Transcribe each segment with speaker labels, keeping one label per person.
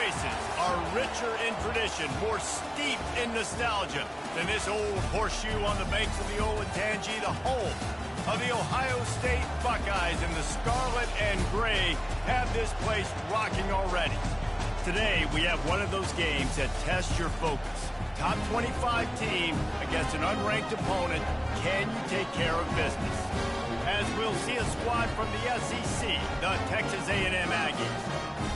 Speaker 1: places are richer in tradition, more steeped in nostalgia than this old horseshoe on the banks of the old Ncaa, the home of the Ohio State Buckeyes, and the scarlet and gray have this place rocking already. Today, we have one of those games that tests your focus. Top 25 team against an unranked opponent. Can you take care of business? As we'll see a squad from the SEC, the Texas A&M Aggies,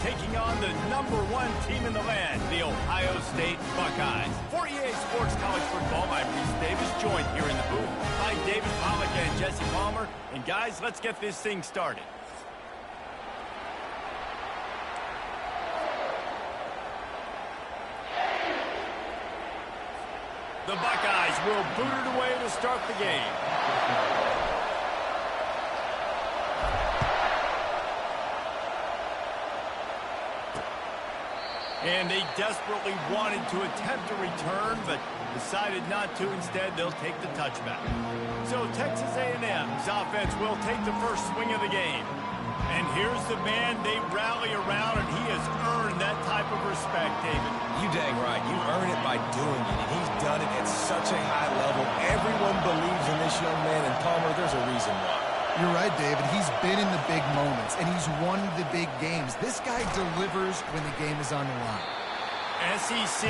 Speaker 1: taking on the #1 team in the land, the Ohio State Buckeyes. For EA Sports College Football, I'm Reese Davis, joined here in the booth by David Pollack and Jesse Palmer. And guys, let's get this thing started. The Buckeyes will boot it away to start the game. And they desperately wanted to attempt a return, but decided not to. Instead, they'll take the touchback. So Texas A&M's offense will take the first swing of the game. And here's the man they rally around, and he has earned that type of respect, David.
Speaker 2: You dang right. You earn it by doing it, and he's done it at such a high level. Everyone believes in this young man, and Palmer, there's a reason why.
Speaker 3: You're right, David. He's been in the big moments, and he's won the big games. This guy delivers when the game is on the line.
Speaker 1: SEC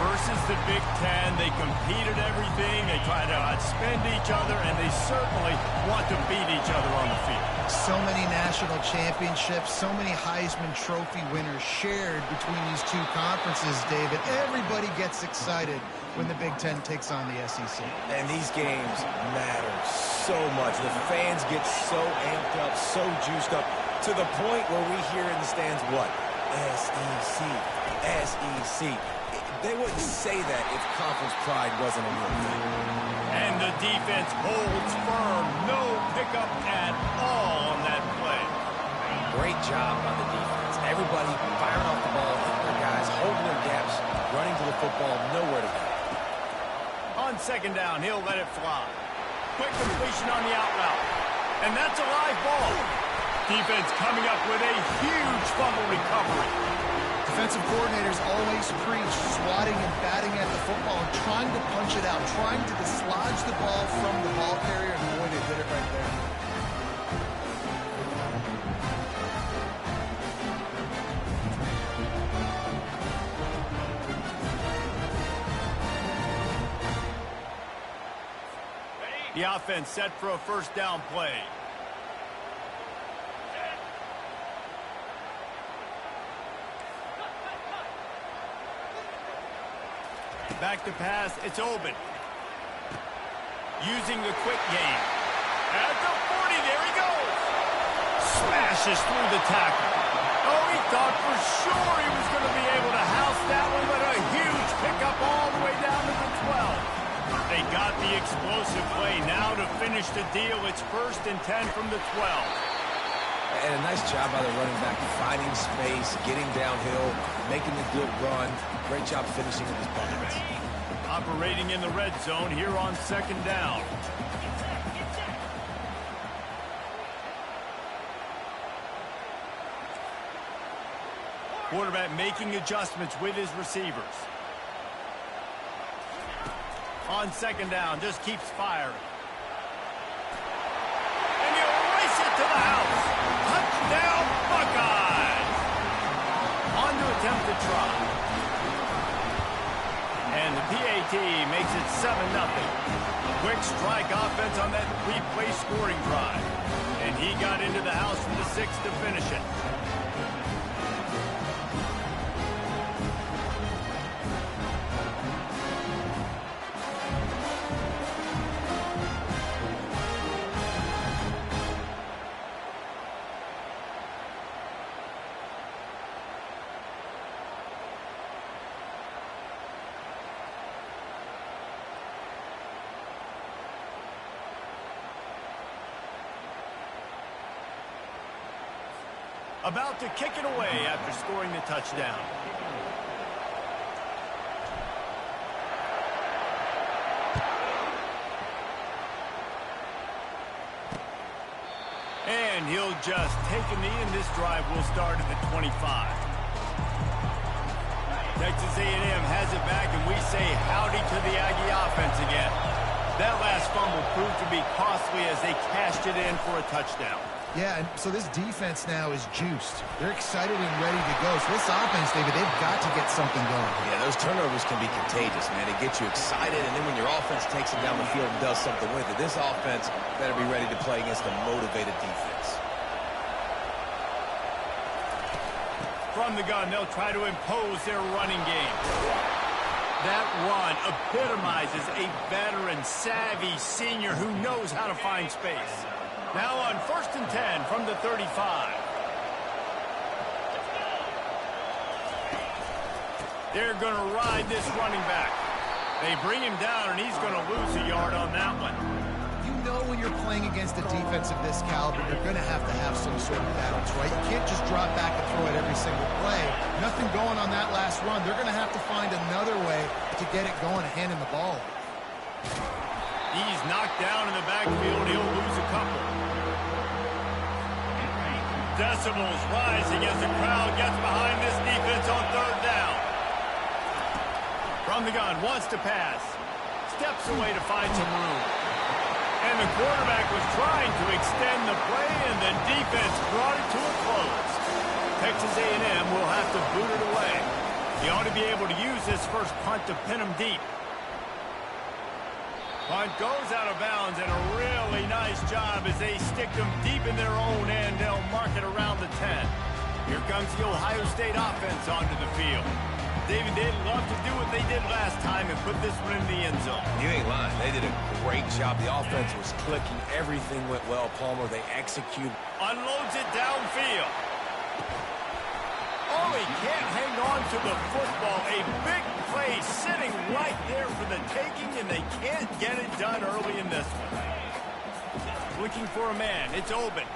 Speaker 1: versus the Big Ten. They compete at everything. They try to outspend each other, and they certainly want to beat each other on the field.
Speaker 3: So many national championships, so many Heisman Trophy winners shared between these two conferences, David. Everybody gets excited when the Big Ten takes on the SEC.
Speaker 2: And these games matter so much. The fans get so amped up, so juiced up, to the point where we hear in the stands, what? SEC, SEC. They wouldn't say that if conference pride wasn't a real thing.
Speaker 1: And the defense holds firm. No pickup at all on that play.
Speaker 2: Great job by the defense. Everybody firing off the ball, hitting their guys, holding their gaps, running to the football, nowhere to go.
Speaker 1: On second down, he'll let it fly. Quick completion on the out route. And that's a live ball. Defense coming up with a huge fumble recovery.
Speaker 3: Defensive coordinators always preach swatting and batting at the football and trying to punch it out, trying to dislodge the ball from the ball carrier, and boy, they did it right there.
Speaker 1: The offense set for a first down play. Back to pass, it's open. Using the quick game. At the 40, there he goes. Smashes through the tackle. Oh, he thought for sure he was going to be able to house that one, but a huge pickup all the way down to the 12. They got the explosive play. Now to finish the deal, it's 1st and 10 from the 12.
Speaker 2: And a nice job by the running back, finding space, getting downhill, making the good run. Great job finishing with his pass.
Speaker 1: Operating in the red zone here on second down. Quarterback making adjustments with his receivers. On second down, just keeps firing. And he'll race it to the house. Touchdown, Buckeyes! On to attempt to try. And the PAT makes it 7-0. Quick strike offense on that 3-play scoring drive. And he got into the house from the 6 to finish it. About to kick it away after scoring the touchdown. And he'll just take a knee, and this drive will start at the 25. Texas A&M has it back, and we say howdy to the Aggie offense again. That last fumble proved to be costly as they cashed it in for a touchdown.
Speaker 3: Yeah, and so this defense now is juiced. They're excited and ready to go. So this offense, David, they've got to get something going.
Speaker 2: Yeah, those turnovers can be contagious, man. They get you excited, and then when your offense takes it down the field and does something with it, this offense better be ready to play against a motivated defense.
Speaker 1: From the gun, they'll try to impose their running game. That run epitomizes a veteran, savvy senior who knows how to find space. Now on 1st and 10 from the 35. They're going to ride this running back. They bring him down, and he's going to lose a yard on that one.
Speaker 3: You know when you're playing against a defense of this caliber, you're going to have some sort of balance, right? You can't just drop back and throw it every single play. Nothing going on that last run. They're going to have to find another way to get it going and hand him the ball.
Speaker 1: He's knocked down in the backfield. He'll lose a couple. Decibels rising as the crowd gets behind this defense on 3rd down. From the gun, wants to pass. Steps away to find some room. And the quarterback was trying to extend the play, and the defense brought it to a close. Texas A&M will have to boot it away. He ought to be able to use this first punt to pin him deep. Punt goes out of bounds, and a really nice job as they stick them deep in their own end. They'll mark it around the 10. Here comes the Ohio State offense onto the field. David, they'd love to do what they did last time and put this one in the end zone.
Speaker 2: You ain't lying. They did a great job. The offense was clicking. Everything went well, Palmer. They executed.
Speaker 1: Unloads it downfield. Oh, he can't hang on to the football. A big play sitting right there for the taking, and they can't get it done early in this one. Looking for a man. It's Oben.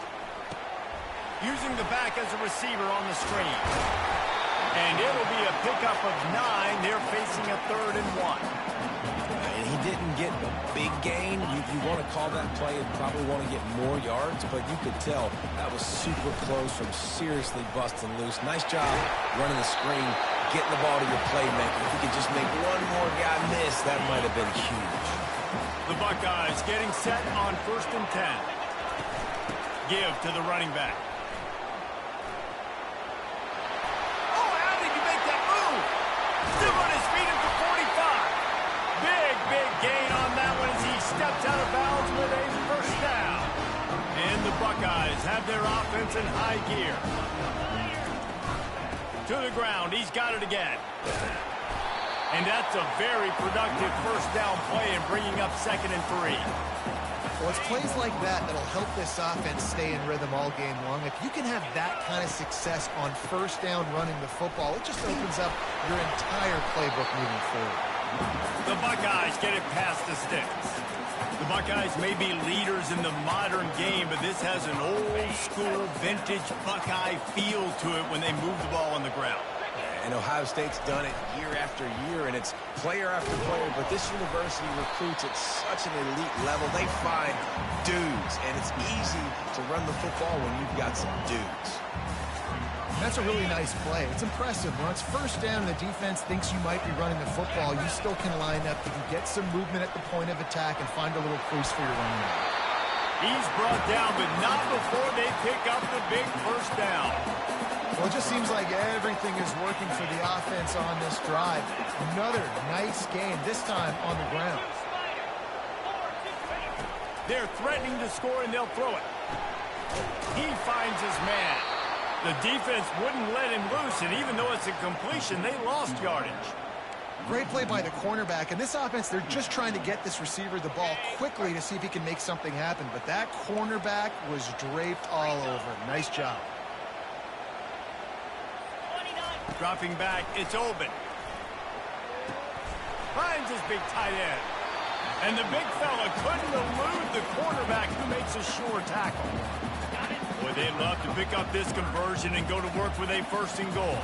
Speaker 1: Using the back as a receiver on the screen. And it'll be a pickup of 9. They're facing a 3rd and 1.
Speaker 2: And he didn't get a big gain. You want to call that play and probably want to get more yards, but you could tell that was super close from seriously busting loose. Nice job running the screen, getting the ball to your playmaker. If you could just make one more guy miss, that might have been huge.
Speaker 1: The Buckeyes getting set on 1st and 10. Give to the running back. Still on his feet at the 45. Big gain on that one as he steps out of bounds with a 1st down. And the Buckeyes have their offense in high gear. To the ground. He's got it again. And that's a very productive 1st down play and bringing up 2nd and 3.
Speaker 3: Well, it's plays like that that'll help this offense stay in rhythm all game long. If you can have that kind of success on 1st down running the football, it just opens up your entire playbook moving forward.
Speaker 1: The Buckeyes get it past the sticks. The Buckeyes may be leaders in the modern game, but this has an old-school, vintage Buckeye feel to it when they move the ball on the ground.
Speaker 2: And Ohio State's done it year after year, and it's player after player, but this university recruits at such an elite level. They find dudes, and it's easy to run the football when you've got some dudes.
Speaker 3: That's a really nice play. It's impressive. When it's 1st down and the defense thinks you might be running the football, you still can line up. You can get some movement at the point of attack and find a little crease for your running back.
Speaker 1: He's brought down, but not before they pick up the big 1st down.
Speaker 3: Well, it just seems like everything is working for the offense on this drive. Another nice game, this time on the ground.
Speaker 1: They're threatening to score, and they'll throw it. He finds his man. The defense wouldn't let him loose, and even though it's a completion, they lost yardage.
Speaker 3: Great play by the cornerback. And this offense, they're just trying to get this receiver the ball quickly to see if he can make something happen. But that cornerback was draped all over him. Nice job.
Speaker 1: Dropping back, it's Oben. Finds his big tight end. And the big fella couldn't elude the quarterback who makes a sure tackle. Boy, they'd love to pick up this conversion and go to work with a 1st and goal.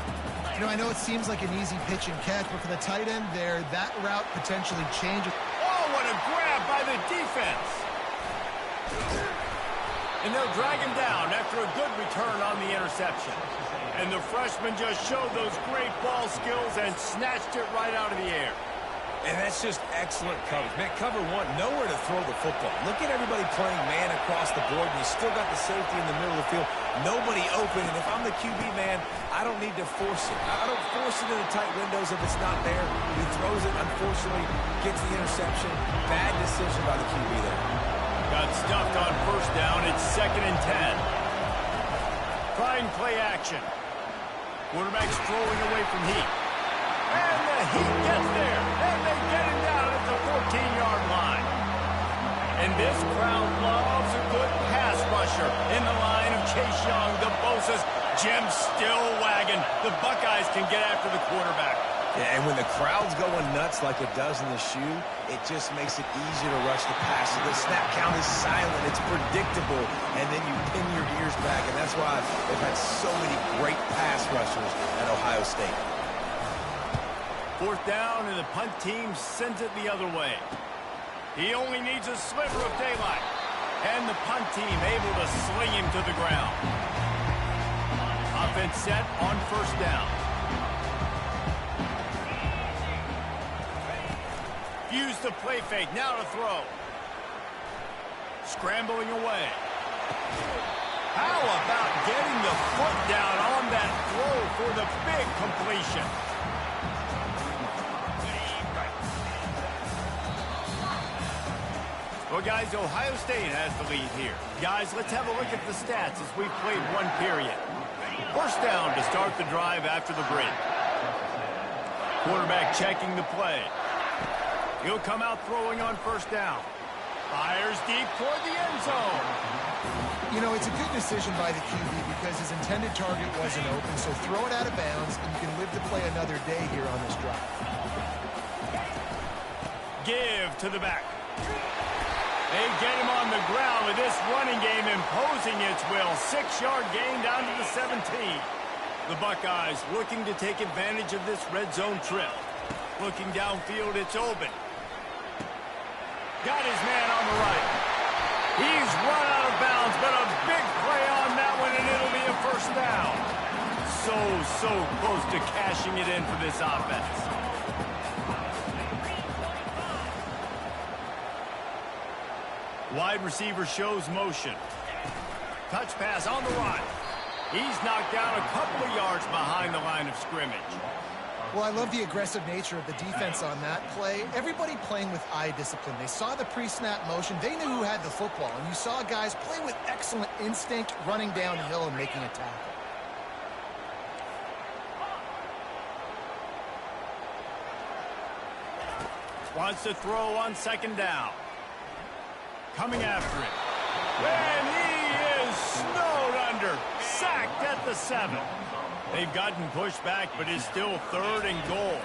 Speaker 3: You know, I know it seems like an easy pitch and catch, but for the tight end there, that route potentially changes.
Speaker 1: Oh, what a grab by the defense. And they'll drag him down after a good return on the interception. And the freshman just showed those great ball skills and snatched it right out of the air.
Speaker 2: And that's just excellent coverage. Man, cover one, nowhere to throw the football. Look at everybody playing man across the board, and you still got the safety in the middle of the field. Nobody open, and if I'm the QB, man, I don't need to force it. I don't force it into tight windows if it's not there. He throws it, unfortunately, gets the interception. Bad decision by the QB there.
Speaker 1: Got stuffed on first down. It's 2nd and 10. Try and play action. Quarterback's throwing away from Heat. And the Heat gets there. And they get him down at the 14-yard line. And this crowd loves a good pass rusher in the line of Chase Young, the Bosa's. Jim's still wagging. The Buckeyes can get after the quarterback.
Speaker 2: Yeah, and when the crowd's going nuts like it does in the shoe, it just makes it easier to rush the passer. The snap count is silent. It's predictable. And then you pin your ears back. And that's why they've had so many great pass rushers at Ohio State.
Speaker 1: 4th down, and the punt team sends it the other way. He only needs a sliver of daylight. And the punt team able to sling him to the ground. Offense set on 1st down. Use the play fake, now to throw. Scrambling away. How about getting the foot down on that throw for the big completion? Well, guys, Ohio State has the lead here. Guys, let's have a look at the stats as we've played one period. 1st down to start the drive after the break. Quarterback checking the play. He'll come out throwing on 1st down. Fires deep toward the end zone.
Speaker 3: You know, it's a good decision by the QB because his intended target wasn't open, so throw it out of bounds, and you can live to play another day here on this drive.
Speaker 1: Give to the back. They get him on the ground with this running game imposing its will. 6-yard gain down to the 17. The Buckeyes looking to take advantage of this red zone trip. Looking downfield, it's open. Got his man on the right. He's run out of bounds, but a big play on that one, and it'll be a 1st down. So close to cashing it in for this offense. Wide receiver shows motion. Touch pass on the run. He's knocked down a couple of yards behind the line of scrimmage.
Speaker 3: Well, I love the aggressive nature of the defense on that play. Everybody playing with eye discipline. They saw the pre-snap motion. They knew who had the football. And you saw guys play with excellent instinct, running downhill and making a tackle.
Speaker 1: Wants to throw on 2nd down. Coming after it. And he is snowed under. Sacked at the 7. They've gotten pushed back, but it's still 3rd and goal.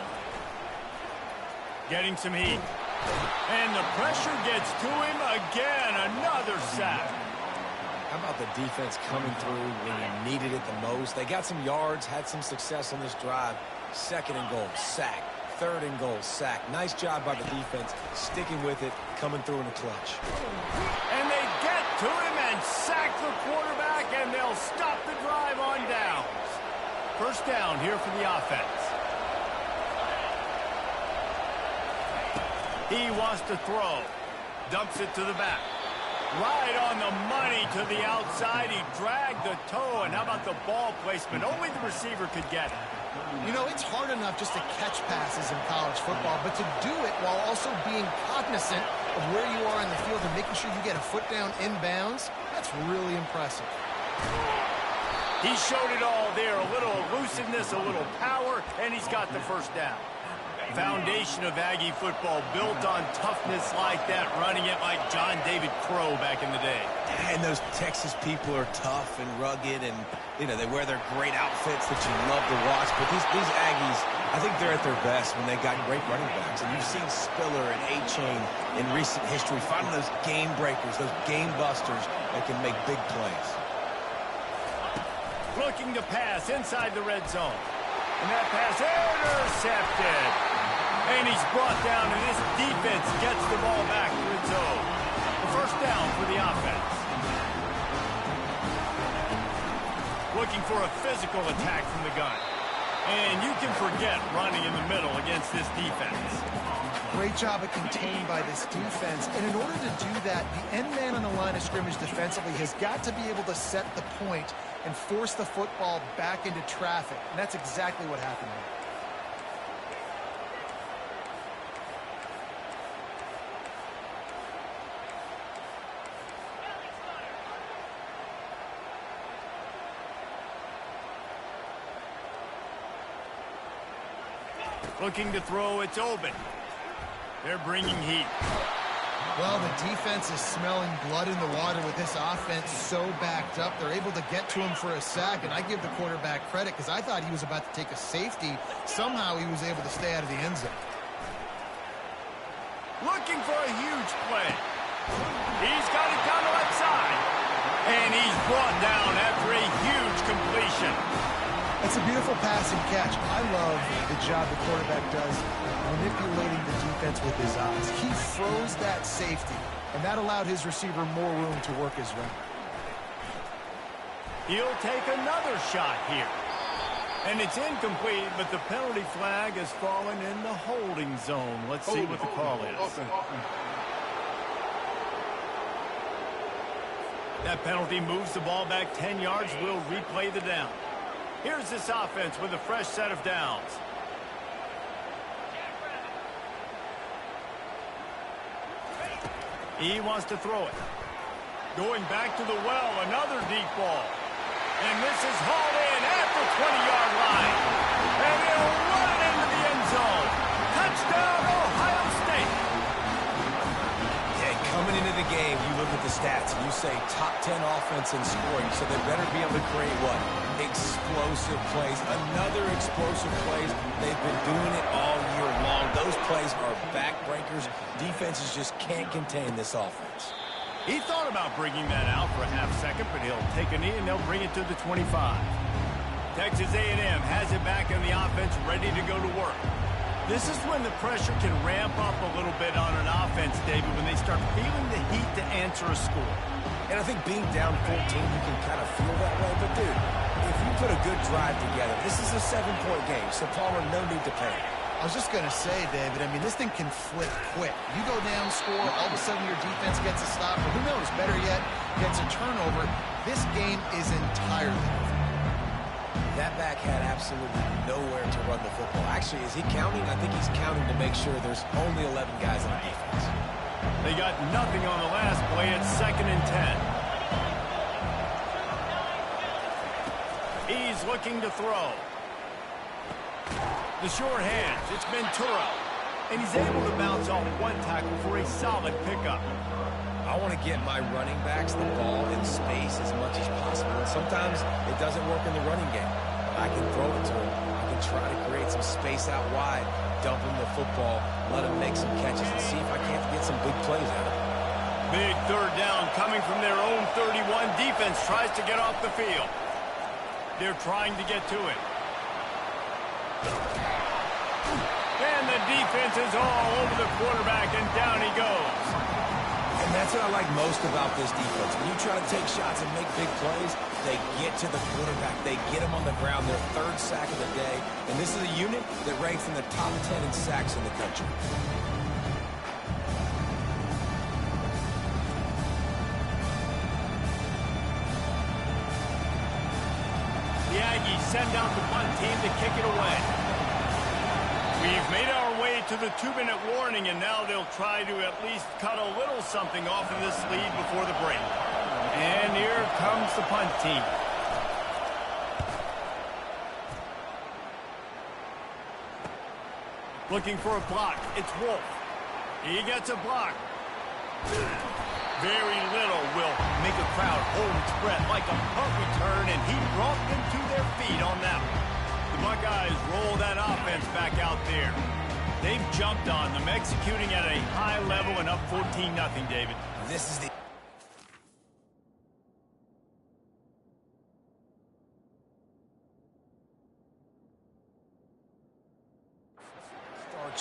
Speaker 1: Getting some heat. And the pressure gets to him again. Another sack.
Speaker 2: How about the defense coming through when you needed it the most? They got some yards, had some success on this drive. 2nd and goal, sack. 3rd and goal, sack. Nice job by the defense, sticking with it, coming through in the clutch.
Speaker 1: And they get to him and sack the quarterback, and they'll stop the drive on downs. 1st down here for the offense. He wants to throw. Dumps it to the back. Right on the money to the outside. He dragged the toe, and how about the ball placement? Only the receiver could get it.
Speaker 3: You know, it's hard enough just to catch passes in college football, but to do it while also being cognizant of where you are in the field and making sure you get a foot down inbounds, that's really impressive.
Speaker 1: He showed it all there. A little elusiveness, a little power, and he's got the 1st down. Foundation of Aggie football built on toughness like that, running it like John David Crow back in the day.
Speaker 2: And those Texas people are tough and rugged, and, you know, they wear their great outfits that you love to watch. But these Aggies, I think they're at their best when they've got great running backs. And you've seen Spiller and A-Chain in recent history, finding those game breakers, those game busters that can make big plays.
Speaker 1: Looking to pass inside the red zone. And that pass intercepted. And he's brought down, and this defense gets the ball back to its own. The 1st down for the offense. looking for a physical attack from the gun. And you can forget running in the middle against this defense.
Speaker 3: Great job of contained by this defense. And in order to do that, the end man on the line of scrimmage defensively has got to be able to set the point and force the football back into traffic. And that's exactly what happened here.
Speaker 1: Looking to throw, it's open. They're bringing heat.
Speaker 3: Well, the defense is smelling blood in the water with this offense so backed up. They're able to get to him for a sack, and I give the quarterback credit because I thought he was about to take a safety. Somehow he was able to stay out of the end zone.
Speaker 1: Looking for a huge play. He's got it down the left side. And he's brought down after a huge completion.
Speaker 3: It's a beautiful passing catch. I love the job the quarterback does manipulating the defense with his eyes. He froze that safety, and that allowed his receiver more room to work his route.
Speaker 1: He'll take another shot here. And it's incomplete, but the penalty flag has fallen in the holding zone. Let's see what the call is. That penalty moves the ball back 10 yards. We'll replay the down. Here's this offense with a fresh set of downs. He wants to throw it. Going back to the well, another deep ball. And this is hauled in at the 20-yard line. And he'll run it into the end zone. Touchdown, Ohio State.
Speaker 2: Yeah, coming into the game, you look at the stats and you say top 10 offense in scoring, so they better be able to create what? Explosive plays. Another explosive plays. They've been doing it all year long. Those plays are backbreakers. Defenses just can't contain this offense.
Speaker 1: He thought about bringing that out for a half second, but he'll take a knee and they'll bring it to the 25. Texas A&M has it back in the offense, ready to go to work. This is when the pressure can ramp up a little bit on an offense, David, when they start feeling the heat to answer a score.
Speaker 2: And I think being down 14, you can kind of feel that way. But, dude, if you put a good drive together, this is a 7-point game, so Palmer, no need to panic.
Speaker 3: I was just going to say, David, I mean, this thing can flip quick. You go down, score, all of a sudden your defense gets a stop, or who knows, better yet, gets a turnover. This game is entirely different.
Speaker 2: That back had absolutely nowhere to run the football. Actually, is he counting? I think he's counting to make sure there's only 11 guys on the defense.
Speaker 1: They got nothing on the last play. It's 2nd and 10. He's looking to throw. The short hands, it's Ventura. And he's able to bounce off one tackle for a solid pickup.
Speaker 2: I want to get my running backs the ball in space as much as possible. And sometimes it doesn't work in the running game. I can throw it to him. I can try to create some space out wide, dump him the football, let him make some catches, and see if I can't get some big plays out of him.
Speaker 1: Big third down coming from their own 31. Defense tries to get off the field. They're trying to get to it. And the defense is all over the quarterback, and down he goes.
Speaker 2: And that's what I like most about this defense. When you try to take shots and make big plays, they get to the quarterback. They get him on the ground, their 3rd sack of the day. And this is a unit that ranks in the top 10 in sacks in the country.
Speaker 1: The Aggies send out the punt team to kick it away. We've made our way to the 2-minute warning, and now they'll try to at least cut a little something off of this lead before the break. And here comes the punt team. Looking for a block. It's Wolf. He gets a block. Very little will make a crowd hold its breath like a punt return, and he brought them to their feet on that one. The Buckeyes roll that offense back out there. They've jumped on them, executing at a high level and up 14-0, David.
Speaker 2: This is the...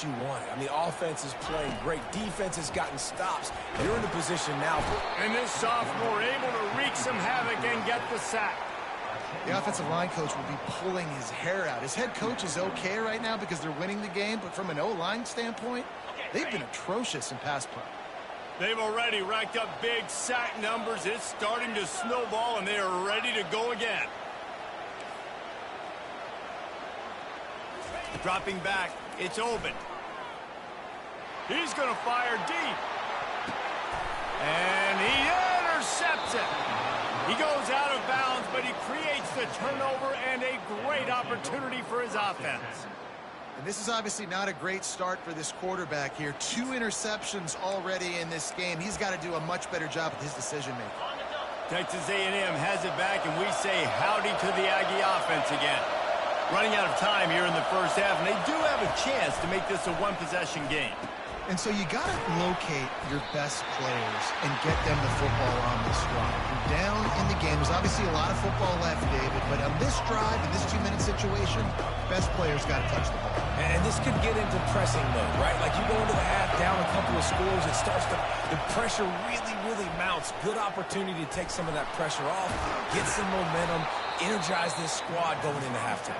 Speaker 2: you want it. I mean, offense is playing great. Defense has gotten stops. You're in a position now.
Speaker 1: And this sophomore able to wreak some havoc and get the sack.
Speaker 3: The offensive line coach will be pulling his hair out. His head coach is okay right now because they're winning the game, but from an O-line standpoint, they've been atrocious in pass play.
Speaker 1: They've already racked up big sack numbers. It's starting to snowball, and they are ready to go again. Dropping back, it's open. He's going to fire deep. And he intercepts it. He goes out of bounds, but he creates the turnover and a great opportunity for his offense.
Speaker 3: And this is obviously not a great start for this quarterback here. 2 interceptions already in this game. He's got to do a much better job with his decision-making.
Speaker 1: Texas A&M has it back, and we say howdy to the Aggie offense again. Running out of time here in the first half, and they do have a chance to make this a one-possession game.
Speaker 3: And so you got to locate your best players and get them the football on this drive. You're down in the game. There's obviously a lot of football left, David, but on this drive, in this 2-minute situation, best players got to touch the ball.
Speaker 2: And this could get into pressing mode, right? Like you go into the half, down a couple of scores, it starts to, the pressure really mounts. Good opportunity to take some of that pressure off, get some momentum, energize this squad going into halftime.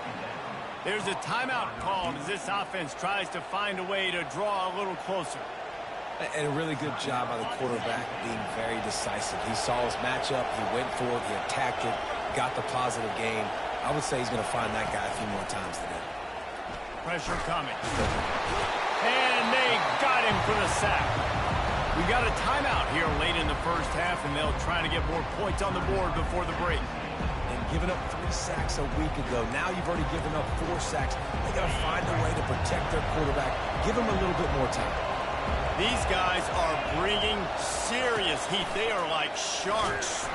Speaker 1: There's a timeout called as this offense tries to find a way to draw a little closer.
Speaker 2: And a really good job by the quarterback being very decisive. He saw his matchup, he went for it, he attacked it, got the positive gain. I would say he's going to find that guy a few more times today.
Speaker 1: Pressure coming. And they got him for the sack. We got a timeout here late in the first half, and they'll try to get more points on the board before the break.
Speaker 2: Giving up 3 sacks a week ago. Now you've already given up 4 sacks. They got to find a way to protect their quarterback. Give him a little bit more time.
Speaker 1: These guys are bringing serious heat. They are like sharks.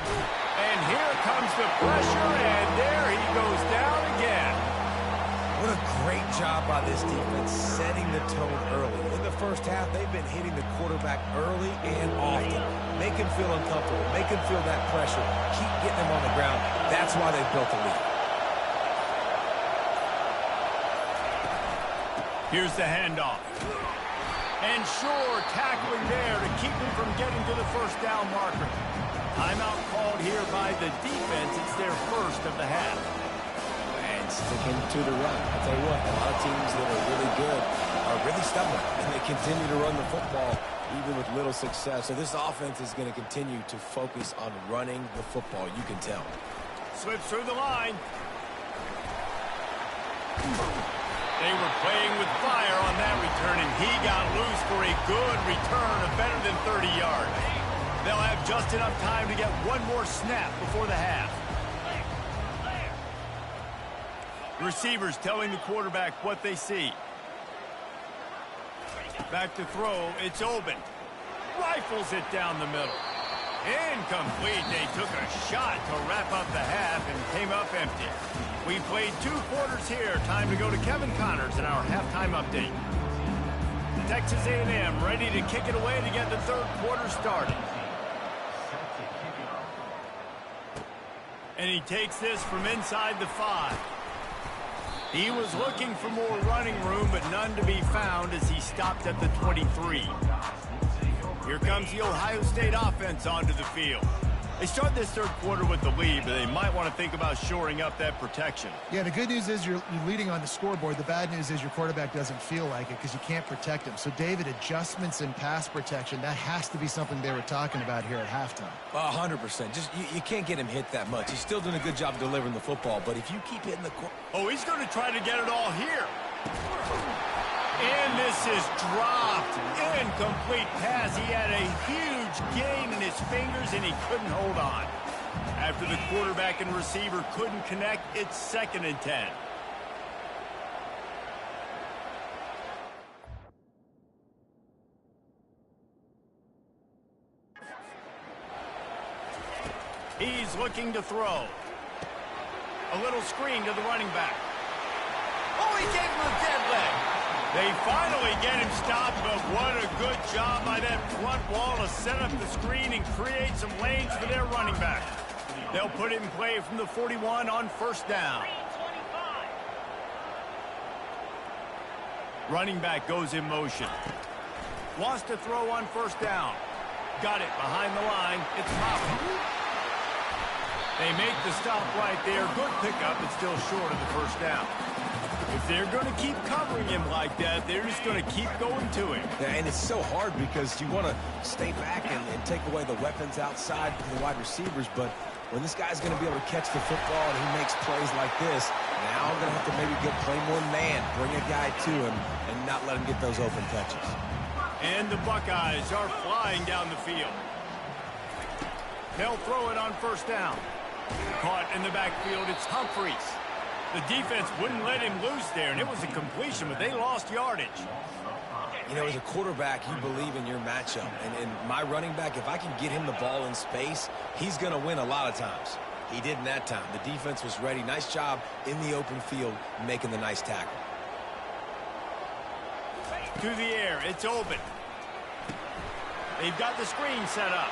Speaker 1: And here comes the pressure, and there he goes down again.
Speaker 2: What a great job by this defense setting the tone early. In the first half, they've been hitting the quarterback early and often. Make him feel uncomfortable. Make him feel that pressure. Keep getting him on the ground. That's why they've built a lead.
Speaker 1: Here's the handoff. And sure, tackling there to keep him from getting to the first down marker. Timeout called here by the defense. It's their first of the half.
Speaker 2: Sticking to the run. I'll tell you what, a lot of teams that are really good are really stubborn, and they continue to run the football even with little success. So this offense is going to continue to focus on running the football. You can tell.
Speaker 1: Slips through the line. They were playing with fire on that return, and he got loose for a good return of better than 30 yards. They'll have just enough time to get one more snap before the half. Receivers telling the quarterback what they see. Back to throw. It's open. Rifles it down the middle. Incomplete. They took a shot to wrap up the half and came up empty. We played 2 quarters here. Time to go to Kevin Connors in our halftime update. Texas A&M ready to kick it away to get the third quarter started. And he takes this from inside the 5. He was looking for more running room, but none to be found as he stopped at the 23. Here comes the Ohio State offense onto the field. They start this third quarter with the lead, but they might want to think about shoring up that protection.
Speaker 3: Yeah, the good news is you're leading on the scoreboard. The bad news is your quarterback doesn't feel like it because you can't protect him. So, David, adjustments in pass protection, that has to be something they were talking about here at halftime.
Speaker 2: 100%. Just you can't get him hit that much. He's still doing a good job delivering the football, but if you keep hitting the
Speaker 1: Oh, he's going to try to get it all here. And this is dropped. Incomplete pass. He had a huge gain in his fingers, and he couldn't hold on. After the quarterback and receiver couldn't connect, it's 2nd and 10. He's looking to throw. A little screen to the running back. Oh, he gave him a dead leg. They finally get him stopped, but what a good job by that front wall to set up the screen and create some lanes for their running back. They'll put it in play from the 41 on first down. Running back goes in motion. Wants to throw on first down. Got it behind the line. It's Papa. They make the stop right there. Good pickup, but still short of the first down. If they're going to keep covering him like that, they're just going to keep going to him.
Speaker 2: Yeah, and it's so hard because you want to stay back and take away the weapons outside for the wide receivers, but when this guy's going to be able to catch the football and he makes plays like this, now I'm going to have to maybe play more man, bring a guy to him, and not let him get those open catches.
Speaker 1: And the Buckeyes are flying down the field. They'll throw it on first down. Caught in the backfield, it's Humphries. The defense wouldn't let him loose there, and it was a completion, but they lost yardage.
Speaker 2: You know, as a quarterback, you believe in your matchup. And my running back, if I can get him the ball in space, he's going to win a lot of times. He did in that time. The defense was ready. Nice job in the open field making the nice tackle.
Speaker 1: To the air, it's open. They've got the screen set up.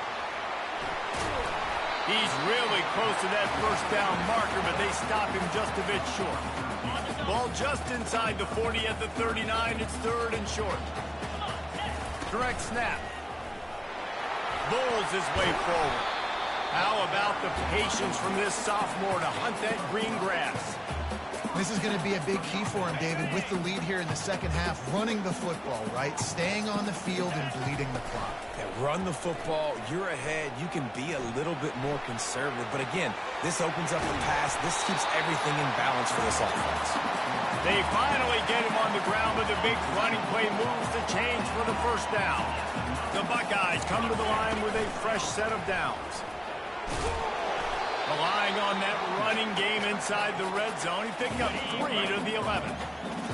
Speaker 1: He's really close to that first down marker, but they stop him just a bit short. Ball just inside the 40 at the 39. It's third and short. Direct snap. Bowls his way forward. How about the patience from this sophomore to hunt that green grass?
Speaker 3: This is going to be a big key for him, David, with the lead here in the second half, running the football, right? Staying on the field and bleeding the clock.
Speaker 2: Yeah, run the football. You're ahead. You can be a little bit more conservative. But again, this opens up the pass. This keeps everything in balance for this offense.
Speaker 1: They finally get him on the ground, but the big running play moves the chains for the first down. The Buckeyes come to the line with a fresh set of downs. Relying on that running game inside the red zone. He picked up 3 to the 11.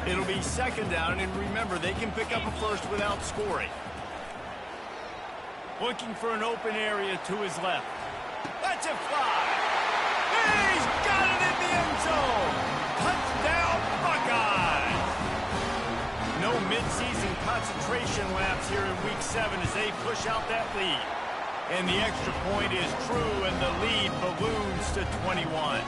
Speaker 1: It'll be second down, and remember, they can pick up a first without scoring. Looking for an open area to his left. Let's it fly. He's got it in the end zone. Touchdown, Buckeyes. No midseason concentration laps here in Week 7 as they push out that lead. And the extra point is true, and the lead balloons to 21.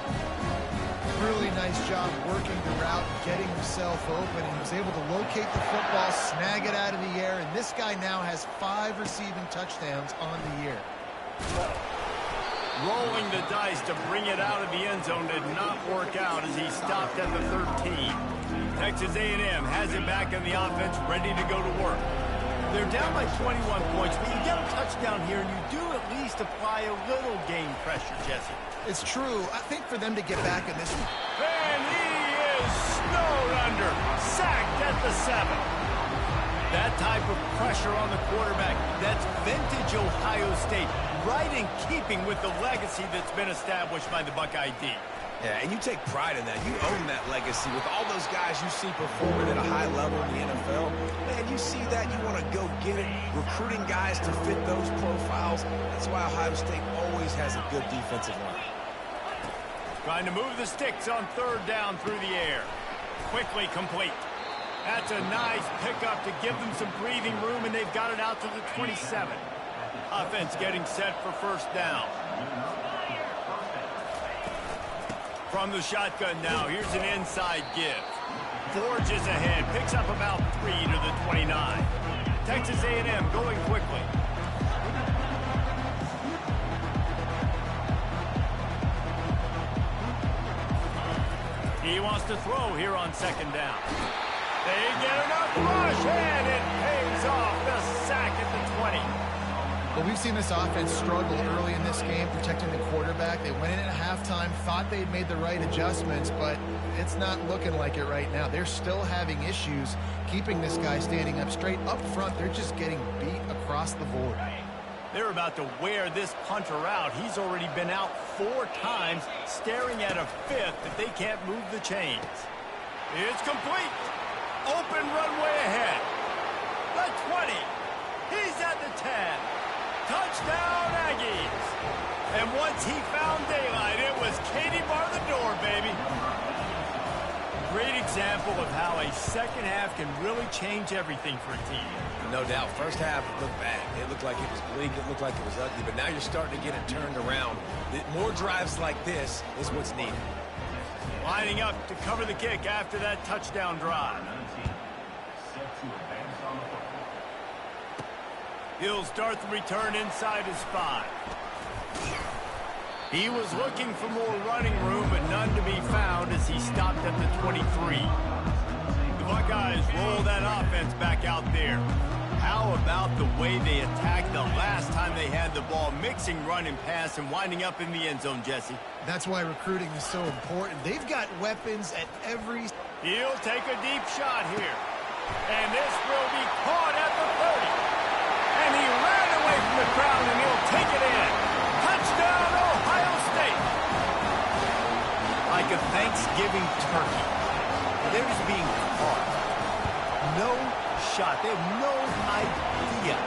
Speaker 3: Really nice job working the route, getting himself open, and he was able to locate the football, snag it out of the air, and this guy now has 5 receiving touchdowns on the year.
Speaker 1: Rolling the dice to bring it out of the end zone did not work out as he stopped at the 13. Texas A&M has it back in the offense, ready to go to work. They're down by 21 points, but you get a touchdown here, and you do at least apply a little game pressure, Jesse.
Speaker 3: It's true. I think for them to get back in this one.
Speaker 1: And he is snowed under, sacked at the 7. That type of pressure on the quarterback, that's vintage Ohio State, right in keeping with the legacy that's been established by the Buckeye D.
Speaker 2: Yeah, and you take pride in that. You own that legacy with all those guys you see performing at a high level in the NFL. Man, you see that, you want to go get it, recruiting guys to fit those profiles. That's why Ohio State always has a good defensive line.
Speaker 1: Trying to move the sticks on third down through the air. Quickly complete. That's a nice pickup to give them some breathing room, and they've got it out to the 27. Offense getting set for first down. From the shotgun now, here's an inside give. Forges ahead, picks up about 3 to the 29. Texas A&M going quickly. He wants to throw here on second down. They get enough rush, and it pays off. The sack at the 20.
Speaker 3: Well, we've seen this offense struggle early in this game, protecting the quarterback. They went in at halftime, thought they'd made the right adjustments, but it's not looking like it right now. They're still having issues keeping this guy standing up straight. Up front, they're just getting beat across the board.
Speaker 1: They're about to wear this punter out. He's already been out 4 times, staring at a 5th if they can't move the chains. It's complete. Open runway ahead. The 20. He's at the 10. Touchdown, Aggies. And once he found daylight, it was Katie bar the door, baby. Great example of how a second half can really change everything for a team.
Speaker 2: No doubt. First half looked bad. It looked like it was bleak. It looked like it was ugly. But now you're starting to get it turned around. More drives like this is what's needed.
Speaker 1: Lining up to cover the kick after that touchdown drive. He'll start the return inside his 5. He was looking for more running room, but none to be found as he stopped at the 23. The Buckeyes roll that offense back out there. How about the way they attacked the last time they had the ball, mixing run and pass and winding up in the end zone, Jesse?
Speaker 3: That's why recruiting is so important. They've got weapons at every...
Speaker 1: He'll take a deep shot here. And this will be caught at the 30. And he ran away from the crowd, and he'll take it in. Touchdown, Ohio State. Like a Thanksgiving turkey. They're just being caught. No shot. They have no idea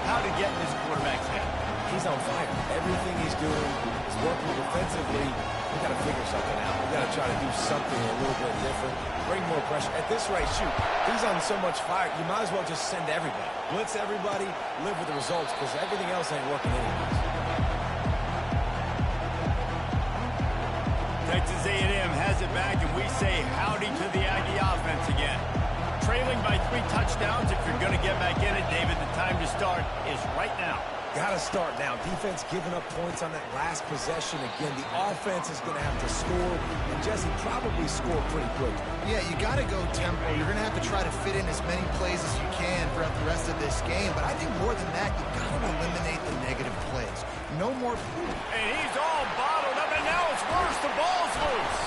Speaker 1: how to get in this quarterback's head.
Speaker 2: He's on fire. Everything he's doing is working defensively. We got to figure something out. We got to try to do something a little bit different. Bring more pressure. At this rate, shoot, he's on so much fire, you might as well just send everybody. Blitz everybody, live with the results, because everything else ain't working anyways.
Speaker 1: Texas A&M has it back, and we say howdy to the Aggie offense again. Trailing by 3 touchdowns. If you're going to get back in it, David, the time to start is right now.
Speaker 2: Got to start now. Defense giving up points on that last possession. Again, the offense is going to have to score, and Jesse probably score pretty quickly.
Speaker 3: Yeah, you got to go tempo. You're going to have to try to fit in as many plays as you can throughout the rest of this game. But I think more than that, you've got to eliminate the negative plays. No more...
Speaker 1: And he's all bottled up, and now it's worse. The ball's loose.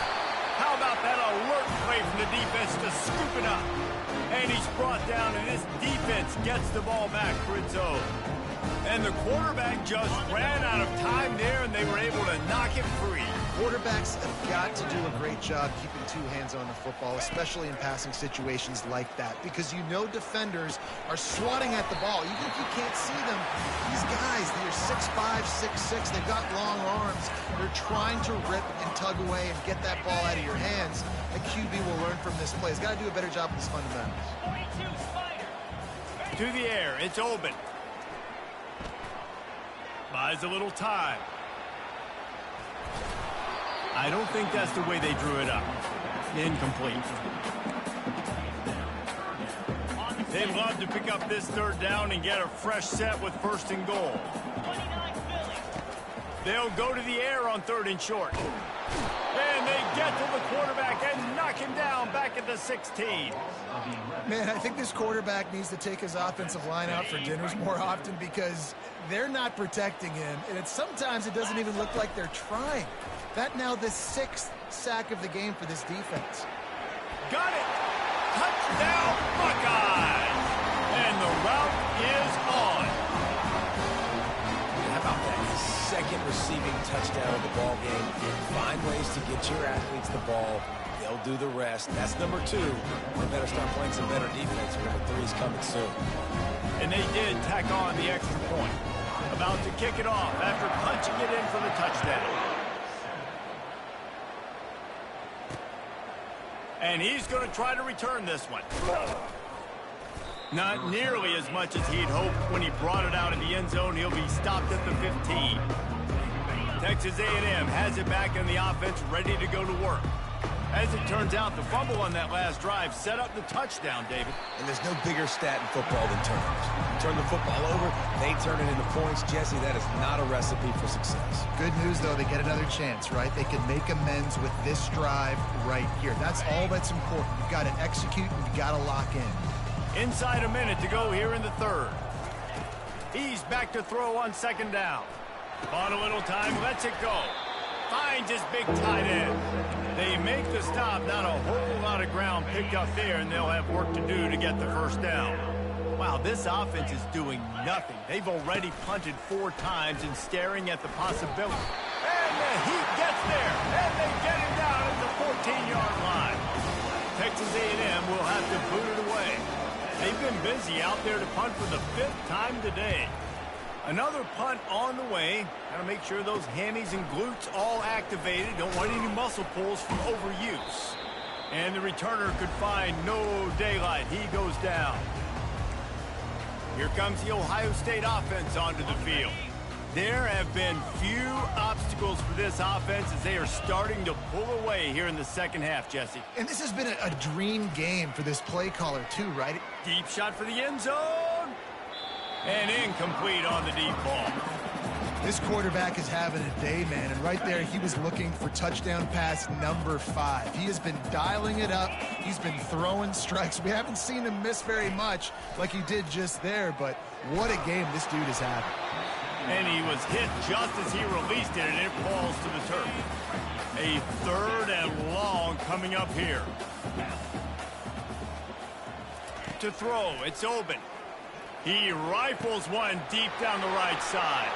Speaker 1: How about that alert play from the defense to scoop it up? And he's brought down, and this defense gets the ball back for its own. And the quarterback just ran out of time there, and they were able to knock it free.
Speaker 3: Quarterbacks have got to do a great job keeping 2 hands on the football, especially in passing situations like that, because you know defenders are swatting at the ball. Even if you can't see them, these guys, they're 6'5", 6'6", they've got long arms. They're trying to rip and tug away and get that ball out of your hands. A QB will learn from this play. He's got to do a better job with his fundamentals.
Speaker 1: To the air, it's open. Buys a little time. I don't think that's the way they drew it up. Incomplete. They'd love to pick up this 3rd down and get a fresh set with 1st and goal. They'll go to the air on 3rd and short. And they get to the quarterback and knock him down back at the 16.
Speaker 3: Man, I think this quarterback needs to take his offensive line out for dinners more often, because they're not protecting him, and sometimes it doesn't even look like they're trying. That now the 6th sack of the game for this defense.
Speaker 1: Got it! Touchdown, Buckeyes! And the route is on.
Speaker 2: How about that 2nd receiving touchdown of the ball game? Find ways to get your athletes the ball. They'll do the rest. That's number 2. They better start playing some better defense. Number 3 is coming soon.
Speaker 1: And they did tack on the extra point. About to kick it off after punching it in for the touchdown. And he's going to try to return this one. Not nearly as much as he'd hoped when he brought it out of the end zone. He'll be stopped at the 15. Texas A&M has it back in the offense, ready to go to work. As it turns out, the fumble on that last drive set up the touchdown, David.
Speaker 2: And there's no bigger stat in football than turnovers. You turn the football over, they turn it into points. Jesse, that is not a recipe for success.
Speaker 3: Good news, though, they get another chance, right? They can make amends with this drive right here. That's all that's important. You've got to execute, and you've got to lock in.
Speaker 1: Inside a minute to go here in the 3rd. He's back to throw on 2nd down. Bought a little time, lets it go. Finds his big tight end. They make the stop, not a whole lot of ground picked up there, and they'll have work to do to get the 1st down. Wow, this offense is doing nothing. They've already punted 4 times and staring at the possibility. And the heat gets there, and they get him down at the 14-yard line. Texas A&M will have to boot it away. They've been busy out there to punt for the 5th time today. Another punt on the way. Got to make sure those hammies and glutes all activated. Don't want any muscle pulls from overuse. And the returner could find no daylight. He goes down. Here comes the Ohio State offense onto the field. There have been few obstacles for this offense as they are starting to pull away here in the 2nd half, Jesse.
Speaker 3: And this has been a dream game for this play caller, too, right?
Speaker 1: Deep shot for the end zone. And incomplete on the deep ball.
Speaker 3: This quarterback is having a day, man, and right there he was looking for touchdown pass number 5. He has been dialing it up. He's been throwing strikes. We haven't seen him miss very much like he did just there, but what a game this dude is having.
Speaker 1: And he was hit just as he released it, and it falls to the turf. A 3rd and long coming up here. To throw, it's open. He rifles one deep down the right side.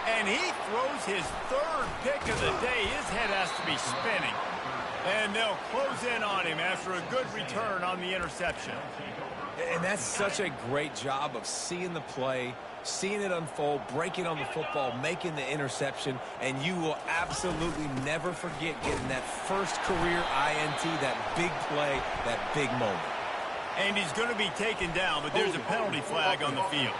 Speaker 1: And he throws his 3rd pick of the day. His head has to be spinning. And they'll close in on him after a good return on the interception.
Speaker 2: And that's such a great job of seeing the play, seeing it unfold, breaking on the football, making the interception, and you will absolutely never forget getting that first career INT, that big play, that big moment.
Speaker 1: And he's going to be taken down, but there's a penalty flag on the field.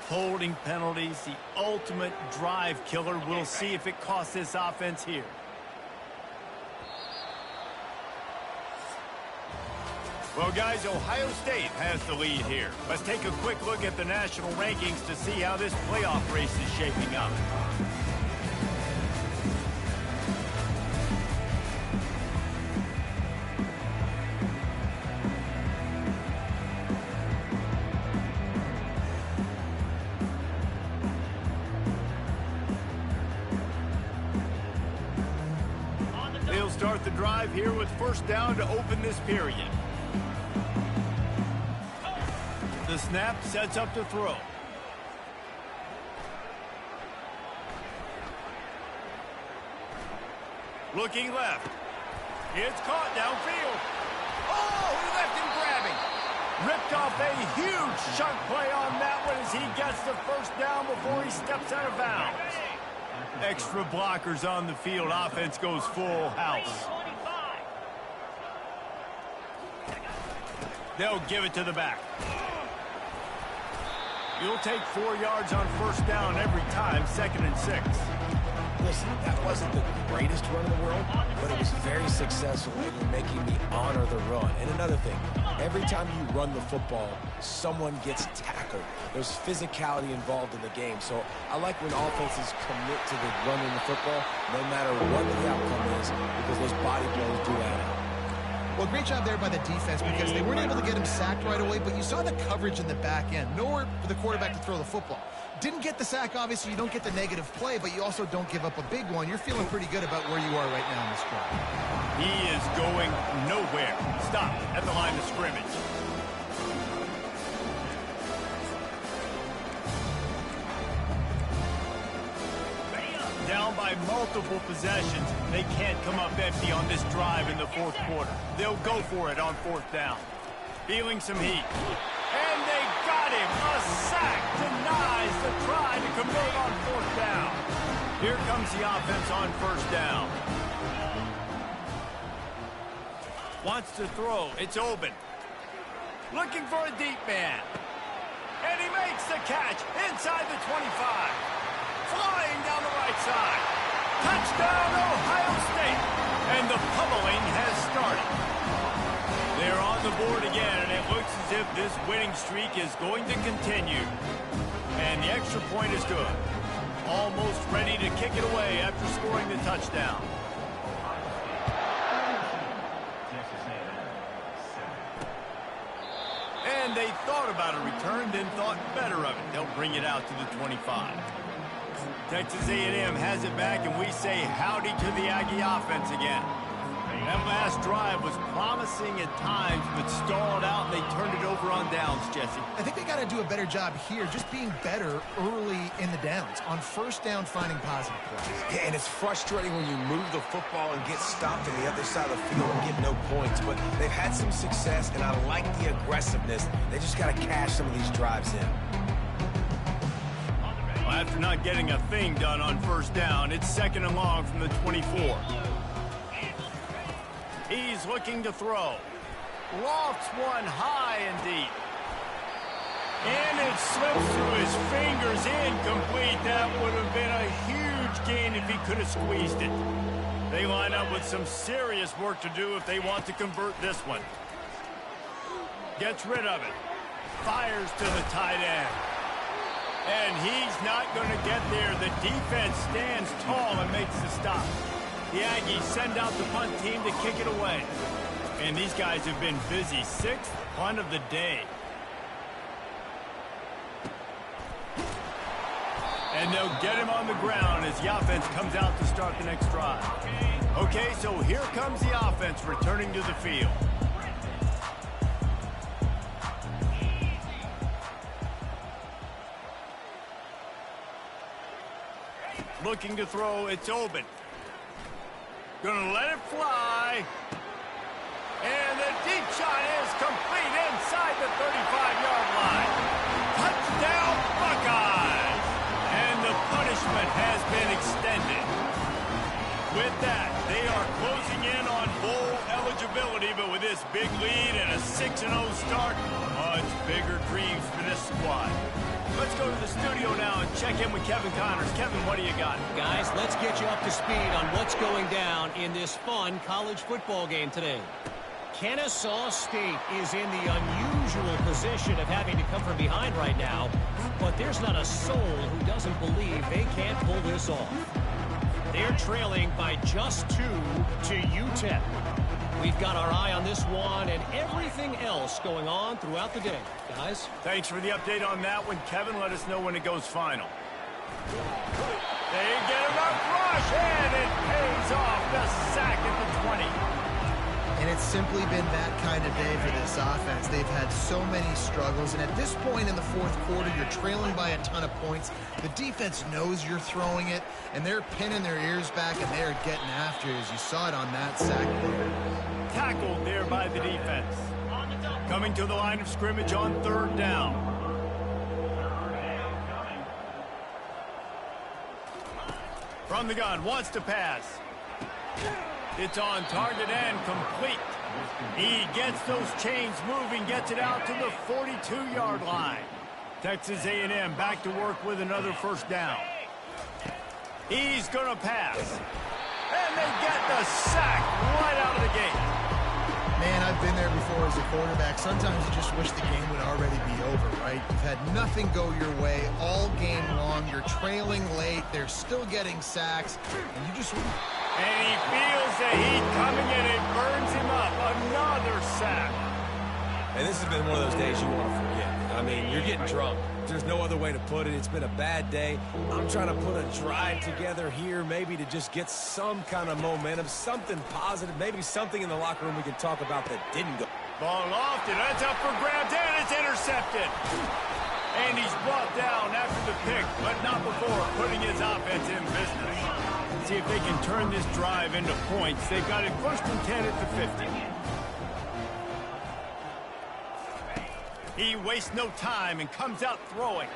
Speaker 1: Holding penalties, the ultimate drive killer. We'll see if it costs this offense here. Well, guys, Ohio State has the lead here. Let's take a quick look at the national rankings to see how this playoff race is shaping up. They'll start the drive here with first down to open this period. The snap sets up to throw. Looking left. It's caught downfield. Oh, he left him grabbing. Ripped off a huge chunk play on that one as he gets the first down before he steps out of bounds. Extra blockers on the field. Offense goes full house. They'll give it to the back. You'll take 4 yards on first down every time, 2nd and 6.
Speaker 2: Listen, that wasn't the greatest run in the world, but it was very successful in making me honor the run. And another thing, every time you run the football, someone gets tackled. There's physicality involved in the game. So I like when offenses commit to the running the football, no matter what the outcome is, because those body blows do add up.
Speaker 3: Well, great job there by the defense because they weren't able to get him sacked right away, but you saw the coverage in the back end. Nowhere for the quarterback to throw the football. Didn't get the sack, obviously. You don't get the negative play, but you also don't give up a big one. You're feeling pretty good about where you are right now in this drive.
Speaker 1: He is going nowhere. Stop at the line of scrimmage. Down by multiple possessions. They can't come up empty on this drive in the 4th quarter. They'll go for it on 4th down. Feeling some heat. And they got him. A sack denies the try to convert on 4th down. Here comes the offense on 1st down. Wants to throw. It's open. Looking for a deep man. And he makes the catch inside the 25. Flying down the right side. Touchdown, Ohio State. And the pummeling has started. They're on the board again, and it looks as if this winning streak is going to continue. And the extra point is good. Almost ready to kick it away after scoring the touchdown. And they thought about a return, then thought better of it. They'll bring it out to the 25. Texas A&M has it back, and we say howdy to the Aggie offense again. That last drive was promising at times, but stalled out, and they turned it over on downs, Jesse.
Speaker 3: I think they got to do a better job here, just being better early in the downs. On 1st down, finding positive plays.
Speaker 2: Yeah, and it's frustrating when you move the football and get stopped on the other side of the field and get no points, but they've had some success, and I like the aggressiveness. They just got to cash some of these drives in.
Speaker 1: After not getting a thing done on 1st down, it's 2nd and long from the 24. He's looking to throw. Lofts one high and deep. And it slips through his fingers, incomplete. That would have been a huge gain if he could have squeezed it. They line up with some serious work to do if they want to convert this one. Gets rid of it. Fires to the tight end. And he's not going to get there. The defense stands tall and makes the stop. The Aggies send out the punt team to kick it away. And these guys have been busy. Sixth punt of the day. And they'll get him on the ground as the offense comes out to start the next drive. Okay, so here comes the offense returning to the field. Looking to throw, it's open. Gonna let it fly. And the deep shot is complete inside the 35-yard line. Touchdown, Buckeyes! And the punishment has been extended. With that, they are closing in on bowl eligibility, but with this big lead and a 6-0 start, much bigger dreams for this squad. Let's go to the studio now and check in with Kevin Connors. Kevin, what do you got?
Speaker 4: Guys, let's get you up to speed on what's going down in this fun college football game today. Kennesaw State is in the unusual position of having to come from behind right now, but there's not a soul who doesn't believe they can't pull this off. They're trailing by just 2 to UTEP. We've got our eye on this one and everything else going on throughout the day. Guys?
Speaker 1: Thanks for the update on that one, Kevin. Let us know when it goes final. They get him up rush, and it pays off. The sack at the 20.
Speaker 3: And it's simply been that kind of day for this offense. They've had so many struggles, and at this point in the fourth quarter, you're trailing by a ton of points. The defense knows you're throwing it, and they're pinning their ears back, and they're getting after it, as you saw it on that sack there.
Speaker 1: Tackled there by the defense. Coming to the line of scrimmage on 3rd down. From the gun, wants to pass. It's on target and complete. He gets those chains moving, gets it out to the 42-yard line. Texas A&M back to work with another 1st down. He's going to pass. And they get the sack right out of the gate.
Speaker 3: Man, I've been there before as a quarterback. Sometimes you just wish the game would already be over, right? You've had nothing go your way all game long. You're trailing late. They're still getting sacks. And you just...
Speaker 1: And he feels the heat coming in. It burns him up. Another sack.
Speaker 2: And this has been one of those days you want to forget. I mean, you're getting drunk. There's no other way to put it. It's been a bad day. I'm trying to put a drive together here, maybe to just get some kind of momentum, something positive, maybe something in the locker room we can talk about that didn't go.
Speaker 1: Ball lofted. That's up for grabs, and it's intercepted. And he's brought down after the pick, but not before putting his offense in business. See if they can turn this drive into points. They've got it 1st and 10 at the 50. He wastes no time and comes out throwing.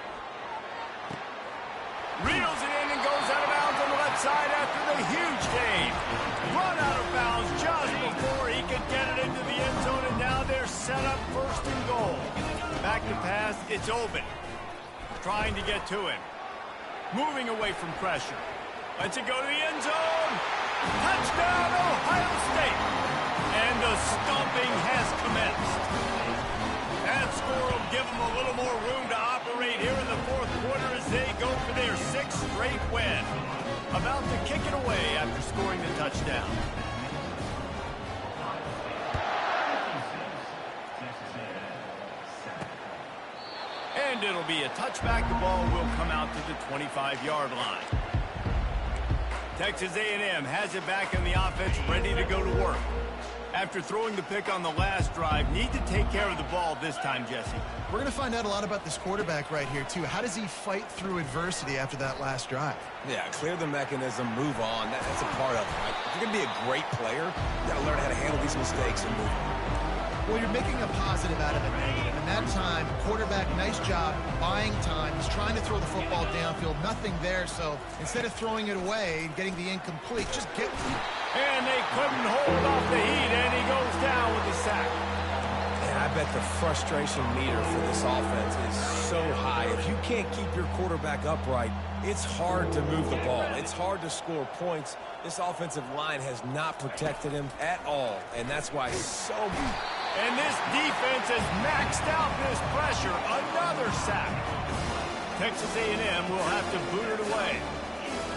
Speaker 1: Reels it in and goes out of bounds on the left side after the huge gain. Run out of bounds just before he could get it into the end zone, and now they're set up 1st and goal. Back to pass, it's open. Trying to get to him. Moving away from pressure. Lets it go to the end zone. Touchdown, Ohio State. And the stomping has commenced. That score will give them a little more room to operate here in the 4th quarter as they go for their 6th straight win. About to kick it away after scoring the touchdown. And it'll be a touchback. The ball will come out to the 25-yard line. Texas A&M has it back in the offense, ready to go to work. After throwing the pick on the last drive, need to take care of the ball this time, Jesse.
Speaker 3: We're going to find out a lot about this quarterback right here, too. How does he fight through adversity after that last drive?
Speaker 2: Yeah, clear the mechanism, move on. That's a part of it, right? If you're going to be a great player, you got to learn how to handle these mistakes and move on.
Speaker 3: Well, you're making a positive out of a negative. And that time, quarterback, nice job, buying time. He's trying to throw the football downfield. Nothing there, so instead of throwing it away and getting the incomplete, just get...
Speaker 1: And they couldn't hold off the heat, and he goes down with the sack.
Speaker 2: And I've bet the frustration meter for this offense is so high. If you can't keep your quarterback upright, it's hard to move the ball. It's hard to score points. This offensive line has not protected him at all, and that's why so many.
Speaker 1: And this defense has maxed out this pressure. Another sack. Texas A&M will have to boot it away.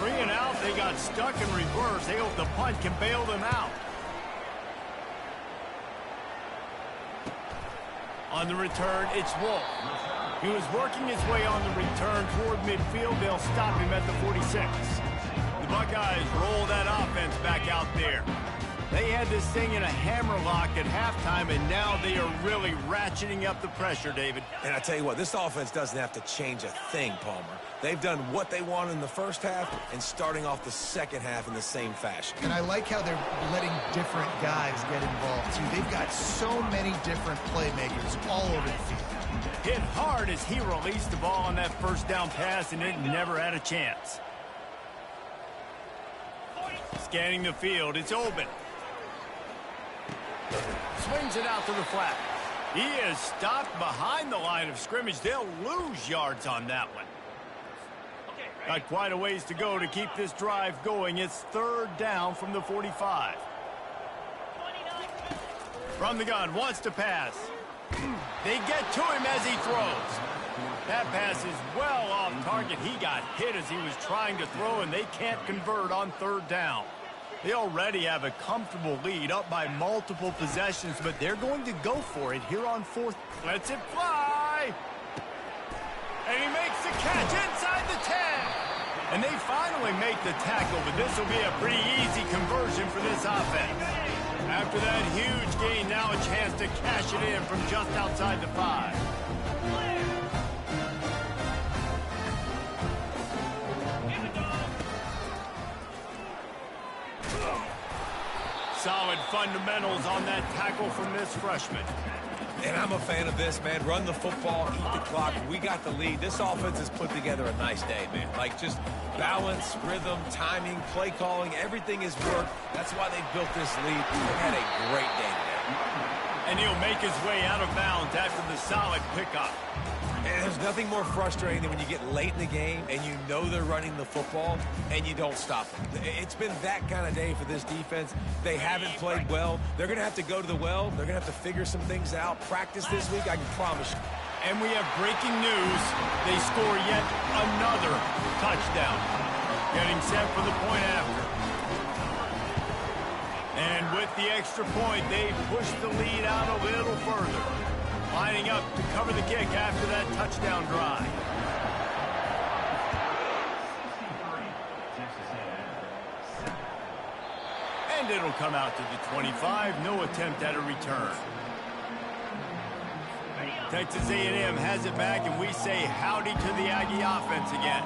Speaker 1: 3 and out, they got stuck in reverse. They hope the punt can bail them out. On the return, it's Wolf. He was working his way on the return toward midfield. They'll stop him at the 46. The Buckeyes roll that offense back out there. They had this thing in a hammerlock at halftime, and now they are really ratcheting up the pressure, David.
Speaker 2: And I tell you what, this offense doesn't have to change a thing, Palmer. They've done what they wanted in the first half and starting off the second half in the same fashion.
Speaker 3: And I like how they're letting different guys get involved, too. They've got so many different playmakers all over the field.
Speaker 1: Hit hard as he released the ball on that first down pass, and it never had a chance. Scanning the field, it's open. Swings it out to the flat. He is stopped behind the line of scrimmage. They'll lose yards on that one. Got quite a ways to go to keep this drive going. It's 3rd down from the 45. From the gun, wants to pass. They get to him as he throws. That pass is well off target. He got hit as he was trying to throw, and they can't convert on 3rd down. They already have a comfortable lead, up by multiple possessions, but they're going to go for it here on 4th. Lets it fly. And he makes the catch inside the 10. And they finally make the tackle, but this will be a pretty easy conversion for this offense. After that huge gain, now a chance to cash it in from just outside the 5. Solid fundamentals on that tackle from this freshman.
Speaker 2: And I'm a fan of this, man. Run the football, eat the clock. We got the lead. This offense has put together a nice day, man. Like, just balance, rhythm, timing, play calling, everything has worked. That's why they built this lead. They've had a great day today.
Speaker 1: And he'll make his way out of bounds after the solid pickup.
Speaker 2: And there's nothing more frustrating than when you get late in the game and you know they're running the football and you don't stop them. It's been that kind of day for this defense. They haven't played well. They're going to have to go to the well. They're going to have to figure some things out. Practice this week, I can promise you.
Speaker 1: And we have breaking news. They score yet another touchdown. Getting set for the point after. And with the extra point, they push the lead out a little further. Lining up to cover the kick after that touchdown drive. And it'll come out to the 25. No attempt at a return. Texas A&M has it back, and we say howdy to the Aggie offense again.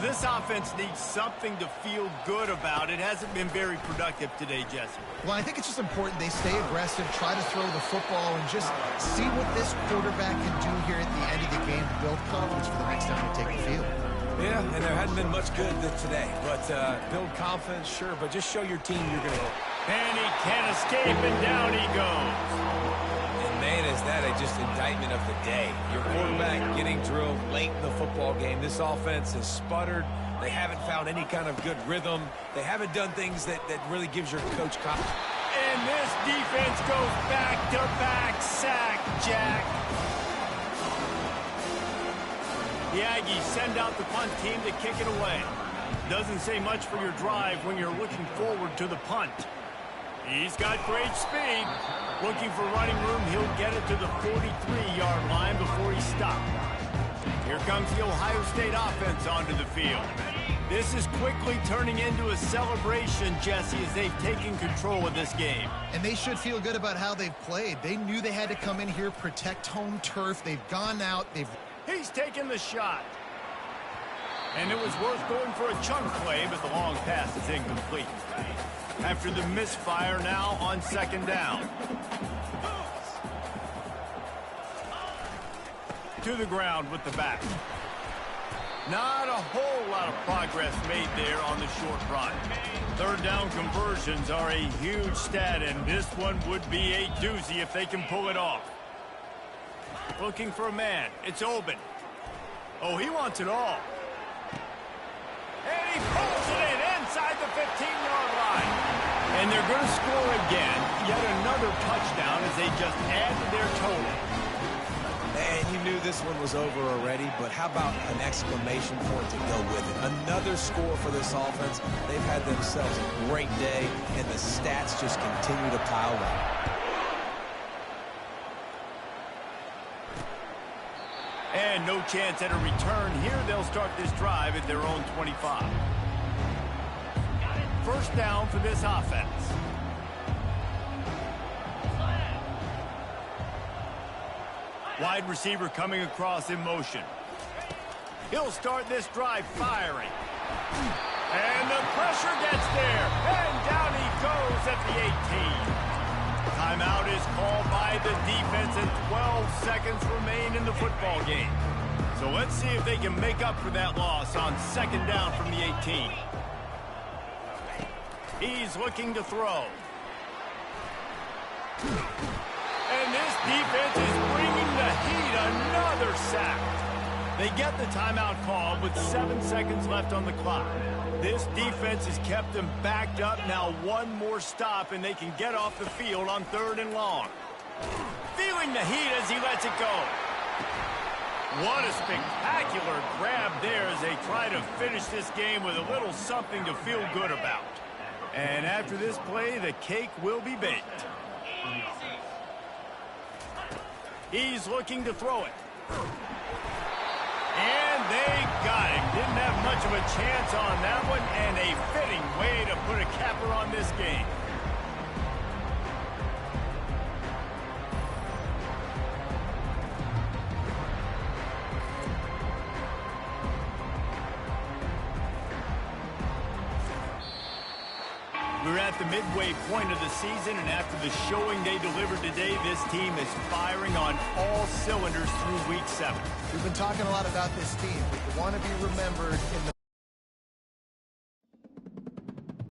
Speaker 1: This offense needs something to feel good about. It hasn't been very productive today, Jesse.
Speaker 3: Well, I think it's just important they stay aggressive, try to throw the football, and just see what this quarterback can do here at the end of the game to build confidence for the next time they take the field.
Speaker 2: Yeah, and there hadn't been much good today. But build confidence, sure, but just show your team you're going to go.
Speaker 1: And he can't escape, and down he goes.
Speaker 2: Man, is that just indictment of the day. Your quarterback getting drilled late in the football game. This offense has sputtered. They haven't found any kind of good rhythm. They haven't done things that really gives your coach confidence.
Speaker 1: And this defense goes back-to-back sack, Jack. The Aggies send out the punt team to kick it away. Doesn't say much for your drive when you're looking forward to the punt. He's got great speed. Looking for running room, he'll get it to the 43-yard line before he's stopped. Here comes the Ohio State offense onto the field. This is quickly turning into a celebration, Jesse, as they've taken control of this game.
Speaker 3: And they should feel good about how they've played. They knew they had to come in here, protect home turf. They've gone out.
Speaker 1: He's taken the shot. And it was worth going for a chunk play, but the long pass is incomplete. After the misfire, now on 2nd down. To the ground with the back. Not a whole lot of progress made there on the short run. 3rd down conversions are a huge stat, and this one would be a doozy if they can pull it off. Looking for a man. It's open. Oh, he wants it all. And he pulls it in inside the 15-yard line. And they're going to score again. Yet another touchdown as they just add to their total.
Speaker 2: And you knew this one was over already, but how about an exclamation point to go with it? Another score for this offense. They've had themselves a great day, and the stats just continue to pile up.
Speaker 1: And no chance at a return here. They'll start this drive at their own 25. First down for this offense. Wide receiver coming across in motion. He'll start this drive firing. And the pressure gets there. And down he goes at the 18. Timeout is called by the defense and 12 seconds remain in the football game. So let's see if they can make up for that loss on second down from the 18. He's looking to throw. And this defense is bringing the heat. Another sack. They get the timeout called with 7 seconds left on the clock. This defense has kept them backed up. Now one more stop, and they can get off the field on 3rd and long. Feeling the heat as he lets it go. What a spectacular grab there as they try to finish this game with a little something to feel good about. And after this play, the cake will be baked. He's looking to throw it. And they got him. Didn't have much of a chance on that one, and a fitting way to put a capper on this game. We're at the midway point of the season, and after the showing they delivered today, this team is firing on all cylinders through Week 7.
Speaker 3: We've been talking a lot about this team, but you want to be remembered in the